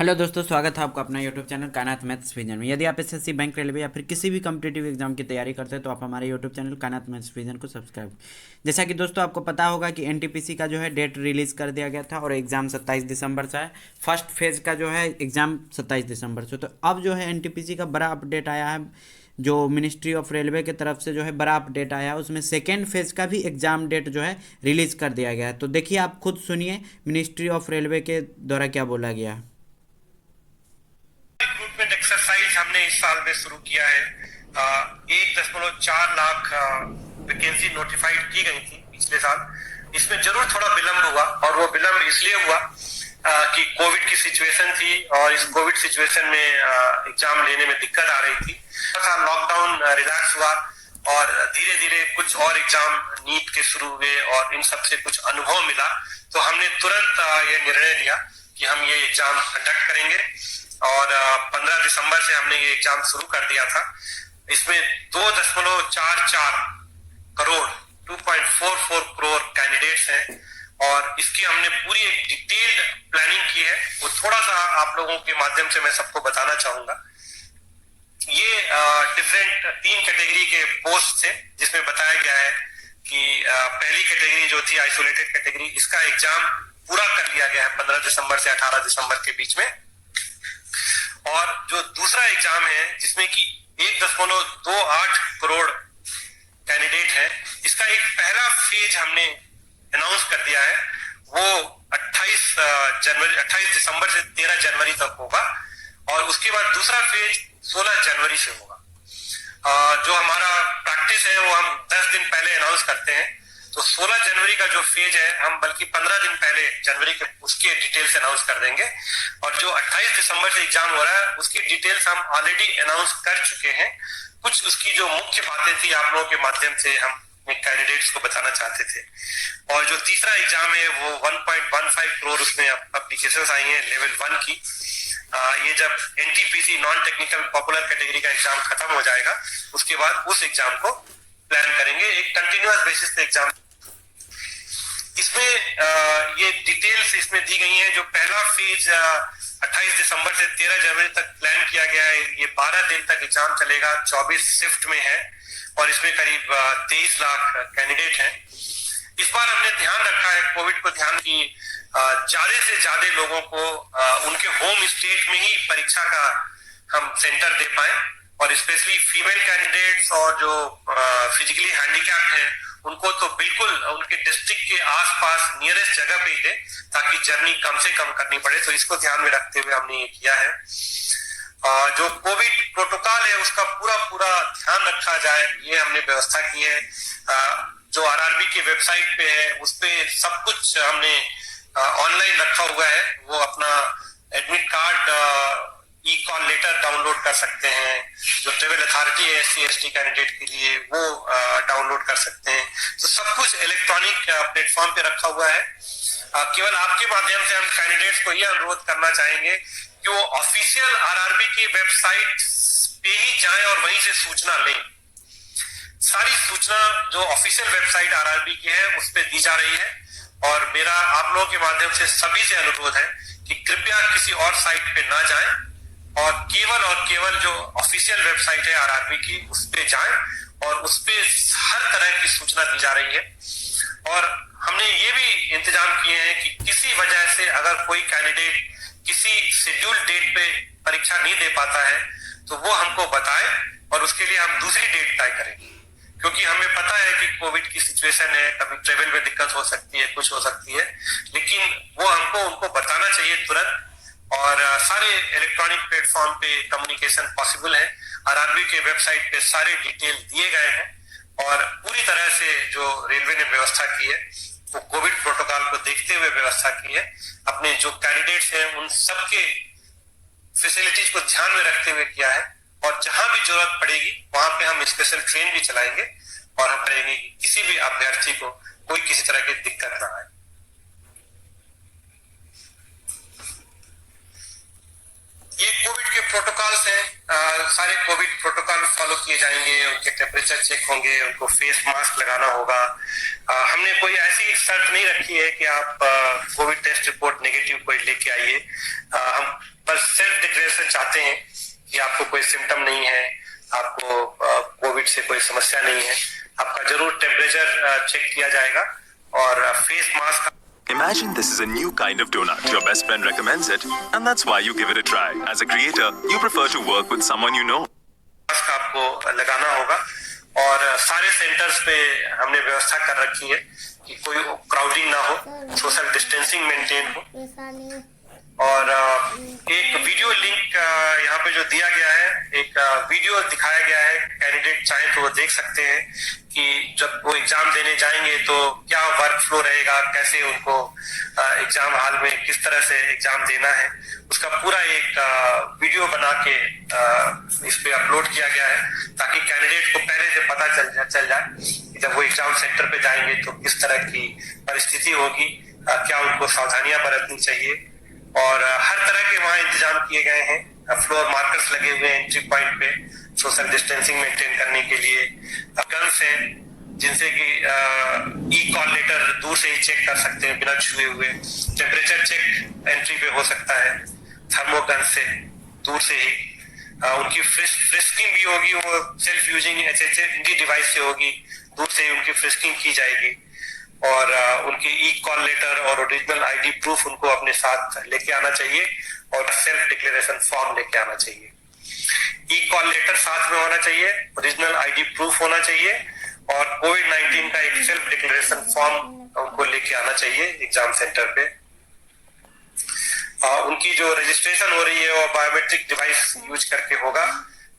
Hello दोस्तों, स्वागत है आपका अपना यूट्यूब चैनल कायनात मैथ्स विजन में। यदि आप एसएससी बैंक रेलवे या फिर किसी भी कम्पिटिटिव एग्जाम की तैयारी करते हैं तो आप हमारे यूट्यूब चैनल कायनात मैथ्स विजन को सब्सक्राइब। जैसा कि दोस्तों आपको पता होगा कि एनटीपीसी का जो है डेट रिलीज़ कर दिया गया था और एग्ज़ाम 27 दिसंबर से है। फर्स्ट फेज़ का जो है एग्ज़ाम 27 दिसंबर से। तो अब जो है एनटीपीसी का बड़ा अपडेट आया है, जो मिनिस्ट्री ऑफ रेलवे की तरफ से जो है बड़ा अपडेट आया है। उसमें सेकेंड फेज़ का भी एग्ज़ाम डेट जो है रिलीज़ कर दिया गया है। तो देखिए, आप खुद सुनिए मिनिस्ट्री ऑफ रेलवे के द्वारा क्या बोला गया है। रिक्रूटमेंट एक्सरसाइज हमने इस साल में शुरू किया है। 1.4 लाख वैकेंसी नोटिफाइड की गई थी पिछले साल। इसमें जरूर थोड़ा विलंब हुआ और वो विलंब इसलिए हुआ कि कोविड की सिचुएशन थी और इस कोविड सिचुएशन में एग्जाम लेने में दिक्कत आ रही थी। लॉकडाउन रिलैक्स हुआ और धीरे धीरे कुछ और एग्जाम नीट के शुरू हुए और इन सब से कुछ अनुभव मिला। तो हमने तुरंत ये निर्णय लिया कि हम ये एग्जाम कंडक्ट करेंगे और 15 दिसंबर से हमने ये एग्जाम शुरू कर दिया था। इसमें 2.44 करोड़ 2.44 करोड़ कैंडिडेट्स हैं और इसकी हमने पूरी एक डिटेल्ड प्लानिंग की है। वो थोड़ा सा आप लोगों के माध्यम से मैं सबको बताना चाहूंगा। ये डिफरेंट 3 कैटेगरी के पोस्ट थे जिसमें बताया गया है कि पहली कैटेगरी जो थी आइसोलेटेड कैटेगरी, इसका एग्जाम पूरा कर लिया गया है 15 दिसंबर से 18 दिसंबर के बीच में। और जो दूसरा एग्जाम है जिसमें कि 1.28 करोड़ कैंडिडेट है, इसका एक पहला फेज हमने अनाउंस कर दिया है। वो 28 दिसंबर से 13 जनवरी तक होगा और उसके बाद दूसरा फेज 16 जनवरी से होगा। जो हमारा प्रैक्टिस है वो हम 10 दिन पहले अनाउंस करते हैं। तो 16 जनवरी का जो फेज है हम बल्कि 15 दिन पहले जनवरी के उसके डिटेल्स अनाउंस कर देंगे। और जो 28 दिसंबर से एग्जाम हो रहा है उसकी डिटेल्स हम ऑलरेडी अनाउंस कर चुके हैं। कुछ उसकी जो मुख्य बातें थी आप लोगों के माध्यम से हम कैंडिडेट्स को बताना चाहते थे। और जो तीसरा एग्जाम है वो 1.15 करोड़ उसमें एप्लीकेशंस आई हैं लेवल 1 की। ये जब NTPC non technical popular category का एग्जाम खत्म हो जाएगा उसके बाद उस एग्जाम को प्लान करेंगे, एक कंटिन्यूअस बेसिस पे एग्जाम। इसमें ये डिटेल्स इसमें दी गई हैं। जो पहला फेज 28 दिसंबर से 13 जनवरी तक प्लान किया गया है, ये 12 दिन तक एग्जाम चलेगा, 24 शिफ्ट में है और इसमें करीब 23 लाख कैंडिडेट हैं। इस बार हमने ध्यान रखा है कोविड को ध्यान की ज्यादा से ज्यादा लोगों को उनके होम स्टेट में ही परीक्षा का हम सेंटर दे पाए और स्पेशली फीमेल कैंडिडेट्स और जो फिजिकली हैंडीकैप्ड हैं उनको तो बिल्कुल उनके डिस्ट्रिक्ट के आसपास नियरेस्ट जगह पे ही दे ताकि जर्नी कम से कम करनी पड़े। तो इसको ध्यान में रखते हुए हमने ये किया है। जो कोविड प्रोटोकॉल है उसका पूरा पूरा ध्यान रखा जाए, ये हमने व्यवस्था की है। जो आरआरबी की वेबसाइट पे है उस पे सब कुछ हमने ऑनलाइन रखा हुआ है। वो अपना एडमिट कार्ड ई कॉल लेटर डाउनलोड कर सकते हैं। जो ट्रेवल अथॉरिटी है SC/ST कैंडिडेट के लिए वो डाउनलोड कर सकते हैं। तो सब कुछ इलेक्ट्रॉनिक प्लेटफॉर्म पे रखा हुआ है। केवल आपके माध्यम से हम कैंडिडेट्स को ये अनुरोध करना चाहेंगे कि वो ऑफिशियल आरआरबी की वेबसाइट पे ही जाएं और वहीं से सूचना लें। सारी सूचना जो ऑफिशियल वेबसाइट आरआरबी की है उस पर दी जा रही है और मेरा आप लोगों के माध्यम से सभी से अनुरोध है कि कृपया किसी और साइट पे ना जाएं और केवल जो ऑफिशियल वेबसाइट है आरआरबी की उस पे जाएं और उस पे हर तरह की सूचना दी जा रही है। और हमने ये भी इंतजाम किए हैं कि किसी वजह से अगर कोई कैंडिडेट किसी शेड्यूल डेट पे परीक्षा नहीं दे पाता है तो वो हमको बताए और उसके लिए हम दूसरी डेट तय करेंगे। क्योंकि हमें पता है कि कोविड की सिचुएशन है, कभी ट्रेवल में दिक्कत हो सकती है, कुछ हो सकती है, लेकिन वो हमको उनको बताना चाहिए तुरंत। और सारे इलेक्ट्रॉनिक प्लेटफॉर्म पे कम्युनिकेशन पॉसिबल है। आरआरबी के वेबसाइट पे सारे डिटेल दिए गए हैं और पूरी तरह से जो रेलवे ने व्यवस्था की है वो कोविड प्रोटोकॉल को देखते हुए व्यवस्था की है। अपने जो कैंडिडेट्स हैं उन सबके फैसिलिटीज को ध्यान में रखते हुए किया है और जहां भी जरूरत पड़ेगी वहां पे हम स्पेशल ट्रेन भी चलाएंगे और हम करेंगे कि किसी भी अभ्यर्थी को कोई किसी तरह की दिक्कत ना आए। ये कोविड के प्रोटोकॉल्स हैं। सारे कोविड प्रोटोकॉल फॉलो किए जाएंगे। उनके टेम्परेचर चेक होंगे, उनको फेस मास्क लगाना होगा। हमने कोई ऐसी शर्त नहीं रखी है कि आप कोविड टेस्ट रिपोर्ट नेगेटिव कोई लेके आइए। हम बस चाहते हैं कि आपको कोई सिम्टम नहीं है, आपको कोविड से कोई समस्या नहीं है, आपका जरूर टेम्परेचर चेक किया जाएगा और face mask. Imagine this is a new kind of donut. Your best friend recommends it, and that's why you give it a try. As a creator, you prefer to work with someone you know. Mask आपको लगाना होगा और सारे centres पे हमने व्यवस्था कर रखी है कि कोई क्राउडिंग ना हो, सोशल डिस्टेंसिंग मेंटेन हो। और एक वीडियो लिंक यहाँ पे जो दिया गया है, एक वीडियो दिखाया गया है, कैंडिडेट चाहे तो वो देख सकते हैं कि जब वो एग्जाम देने जाएंगे तो क्या वर्क फ्लो रहेगा, कैसे उनको एग्जाम हॉल में किस तरह से एग्जाम देना है, उसका पूरा एक वीडियो बना के इस पे अपलोड किया गया है ताकि कैंडिडेट को पहले से पता चल जाए कि जब वो एग्जाम सेंटर पे जाएंगे तो किस तरह की परिस्थिति होगी, क्या उनको सावधानियां बरतनी चाहिए। और हर तरह के वहाँ इंतजाम किए गए हैं, फ्लोर मार्कर्स लगे हुए हैं एंट्री पॉइंट पे सोशल डिस्टेंसिंग मेंटेन करने के लिए, गन्स हैं जिनसे कि ई कॉल लेटर दूर से ही चेक कर सकते हैं बिना छुए हुए, टेम्परेचर चेक एंट्री पे हो सकता है थर्मोगन से दूर से ही, उनकी फ्रिस्किंग भी होगी, वो सेल्फ यूजिंग HHD डिवाइस से होगी, दूर से ही उनकी फ्रिस्किंग की जाएगी और उनकी ई कॉल लेटर और ओरिजिनल ID प्रूफ उनको अपने साथ लेके आना चाहिए और सेल्फ डिक्लेरेशन फॉर्म लेके आना चाहिए। ई कॉल लेटर साथ में होना चाहिए, ओरिजिनल ID प्रूफ होना चाहिए और कोविड-19 का एक सेल्फ डिक्लेरेशन फॉर्म उनको लेके आना चाहिए एग्जाम सेंटर पे। उनकी जो रजिस्ट्रेशन हो रही है वो बायोमेट्रिक डिवाइस यूज करके होगा,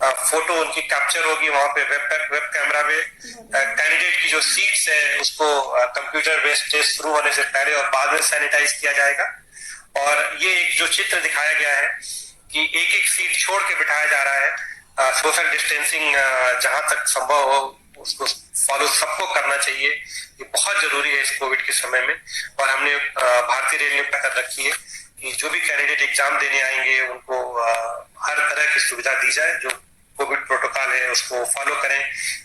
फोटो उनकी कैप्चर होगी वहां पे वेब कैमरा पे, कैंडिडेट की जो सीट्स है उसको कंप्यूटर बेस्ड टेस्ट शुरू होने से पहले और बाद में सैनिटाइज किया जाएगा। और ये एक जो चित्र दिखाया गया है कि एक एक सीट छोड़ के बिठाया जा रहा है, सोशल डिस्टेंसिंग जहां तक संभव हो उसको फॉलो सबको करना चाहिए, ये बहुत जरूरी है इस कोविड के समय में। और हमने भारतीय रेल ने कर रखी है कि जो भी कैंडिडेट एग्जाम देने आएंगे उनको हर तरह की सुविधा दी जाए, जो कोविड प्रोटोकॉल है उसको फॉलो करें।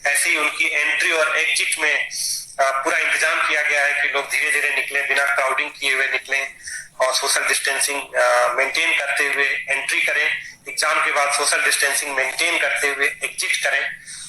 ऐसे ही उनकी एंट्री और एग्जिट में पूरा इंतजाम किया गया है कि लोग धीरे धीरे निकलें, बिना क्राउडिंग किए हुए निकलें और सोशल डिस्टेंसिंग मेंटेन करते हुए एंट्री करें, एग्जाम के बाद सोशल डिस्टेंसिंग मेंटेन करते हुए एग्जिट करें।